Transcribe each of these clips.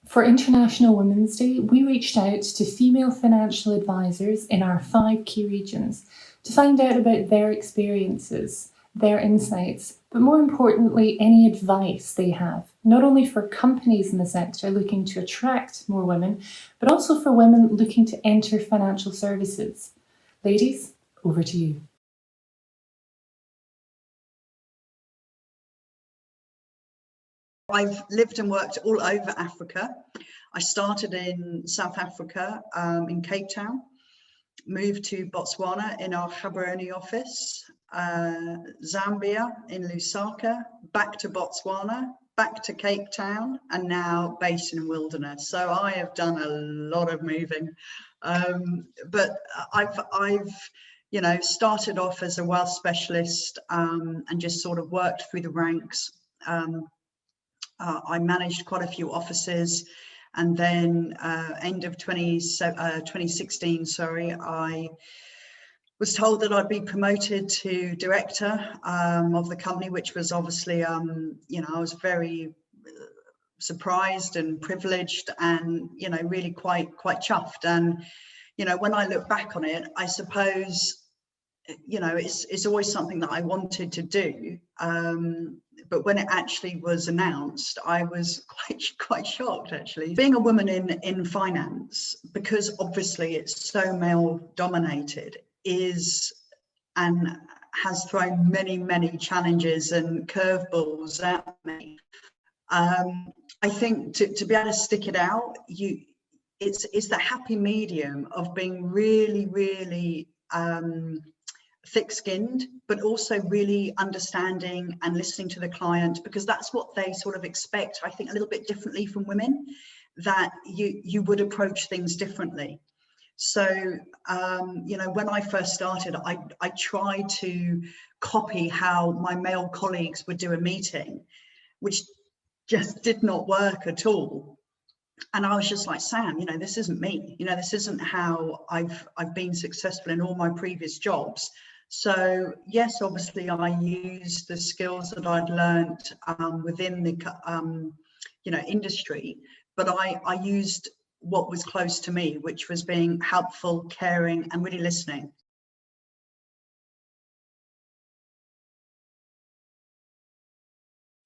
For International Women's Day, we reached out to female financial advisors in our 5 key regions to find out about their experiences, their insights, but more importantly, any advice they have, not only for companies in the sector looking to attract more women, but also for women looking to enter financial services. Ladies, over to you. I've lived and worked all over Africa. I started in South Africa, in Cape Town, moved to Botswana in our Gaborone office, Zambia in Lusaka, back to Botswana, back to Cape Town, and now based in Wilderness. So I have done a lot of moving, but I've started off as a wealth specialist and just sort of worked through the ranks. I managed quite a few offices, and then end of 2016, I was told that I'd be promoted to director of the company, which was obviously, I was very surprised and privileged, and really quite chuffed. And when I look back on it, I suppose it's always something that I wanted to do. But when it actually was announced, I was quite shocked, actually. Being a woman in finance, because obviously it's so male dominated, is and has thrown many challenges and curveballs at me. I think to be able to stick it out, it's the happy medium of being really thick-skinned, but also really understanding and listening to the client, because that's what they sort of expect, I think, a little bit differently from women, that you would approach things differently. So when I first started, I tried to copy how my male colleagues would do a meeting, which just did not work at all. And I was just like, Sam, this isn't me. This isn't how I've been successful in all my previous jobs. So yes, obviously I used the skills that I'd learned within the industry, but I used what was close to me, which was being helpful, caring, and really listening.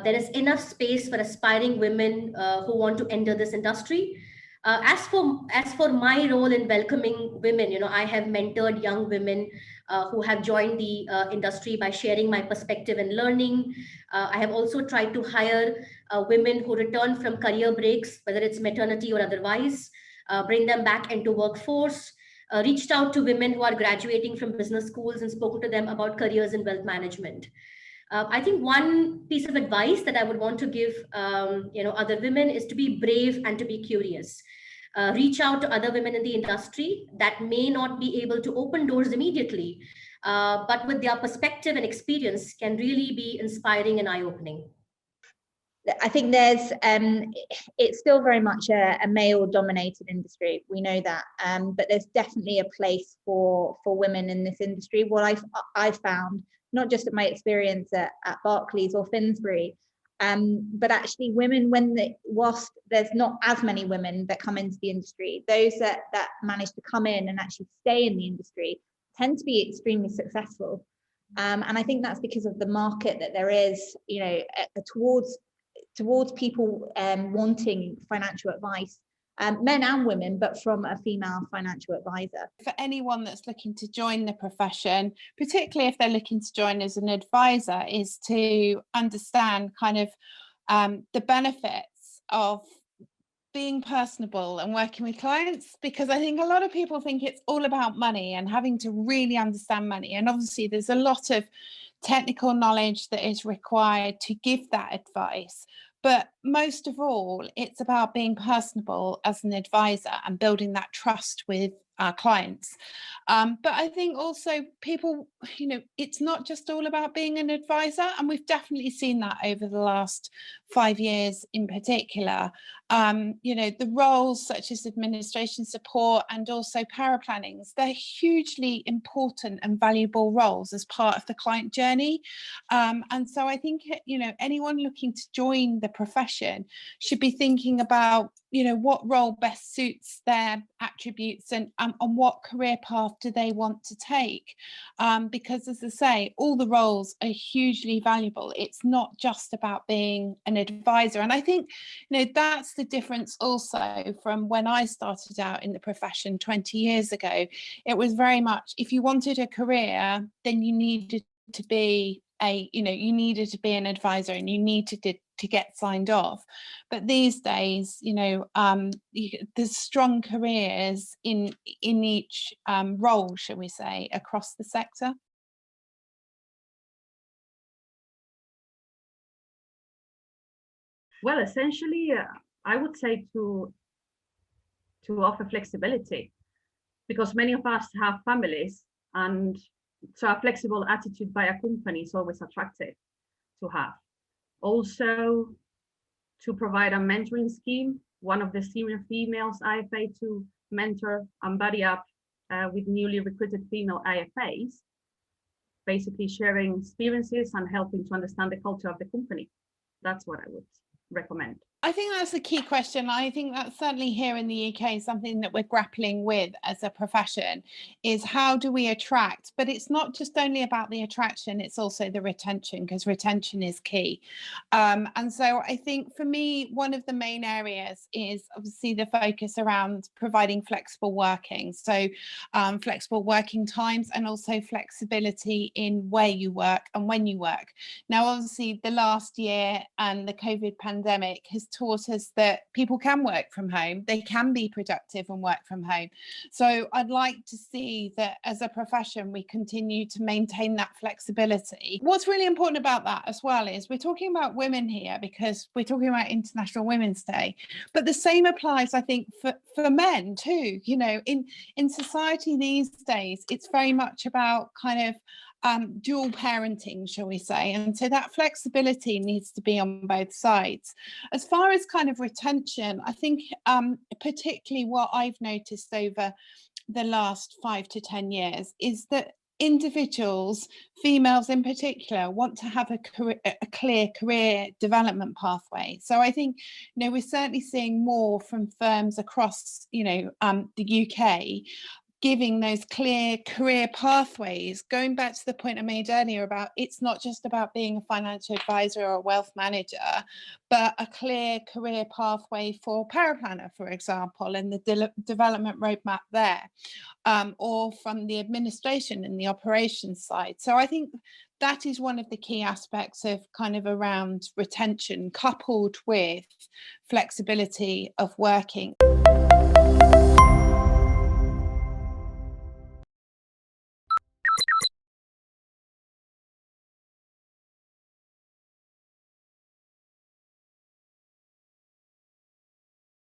There is enough space for aspiring women who want to enter this industry. As for my role in welcoming women, I have mentored young women who have joined the industry by sharing my perspective and learning. I have also tried to hire women who return from career breaks, whether it's maternity or otherwise, bring them back into workforce. Reached out to women who are graduating from business schools and spoken to them about careers in wealth management. I think one piece of advice that I would want to give, other women is to be brave and to be curious. Reach out to other women in the industry that may not be able to open doors immediately, but with their perspective and experience can really be inspiring and eye-opening. I think it's still very much a male-dominated industry. We know that, but there's definitely a place for women in this industry. What I've found, not just at my experience at Barclays or Finsbury, but actually women, whilst there's not as many women that come into the industry, those that manage to come in and actually stay in the industry tend to be extremely successful. And I think that's because of the market that there is, towards people wanting financial advice, men and women, but from a female financial advisor. For anyone that's looking to join the profession, particularly if they're looking to join as an advisor, is to understand kind of the benefits of being personable and working with clients, because I think a lot of people think it's all about money and having to really understand money. And obviously there's a lot of technical knowledge that is required to give that advice. But most of all, it's about being personable as an advisor and building that trust with our clients. But I think also people, it's not just all about being an advisor. And we've definitely seen that over the last 5 years in particular. The roles such as administration support and also paraplannings, they're hugely important and valuable roles as part of the client journey. And so I think, anyone looking to join the profession should be thinking about what role best suits their attributes, and what career path do they want to take, because as I say, all the roles are hugely valuable. It's not just about being an advisor, and I think that's the difference also from when I started out in the profession 20 years ago. It was very much, if you wanted a career, then you needed to be you needed to be an advisor, and you needed to get signed off. But these days, there's strong careers in each role, shall we say, across the sector. Well, essentially, I would say to offer flexibility, because many of us have families, and so a flexible attitude by a company is always attractive to have. Also, to provide a mentoring scheme, one of the senior females IFA to mentor and buddy up with newly recruited female IFAs, basically sharing experiences and helping to understand the culture of the company. That's what I would recommend. I think that's a key question. I think that's certainly here in the UK something that we're grappling with as a profession, is how do we attract? But it's not just only about the attraction, it's also the retention, because retention is key. And so I think for me, one of the main areas is obviously the focus around providing flexible working. So flexible working times, and also flexibility in where you work and when you work. Now, obviously, the last year and the COVID pandemic has taught us that people can work from home, they can be productive and work from home. So I'd like to see that as a profession we continue to maintain that flexibility. What's really important about that as well is we're talking about women here because we're talking about International Women's Day, but the same applies, I think, for men too. In society these days, it's very much about kind of dual parenting, shall we say, and so that flexibility needs to be on both sides. As far as kind of retention, I think particularly what I've noticed over the last 5 to 10 years is that individuals, females in particular, want to have a clear career development pathway. So I think we're certainly seeing more from firms across the UK giving those clear career pathways, going back to the point I made earlier about it's not just about being a financial advisor or a wealth manager, but a clear career pathway for paraplanner, for example, and the development roadmap there, or from the administration and the operations side. So I think that is one of the key aspects of kind of around retention, coupled with flexibility of working.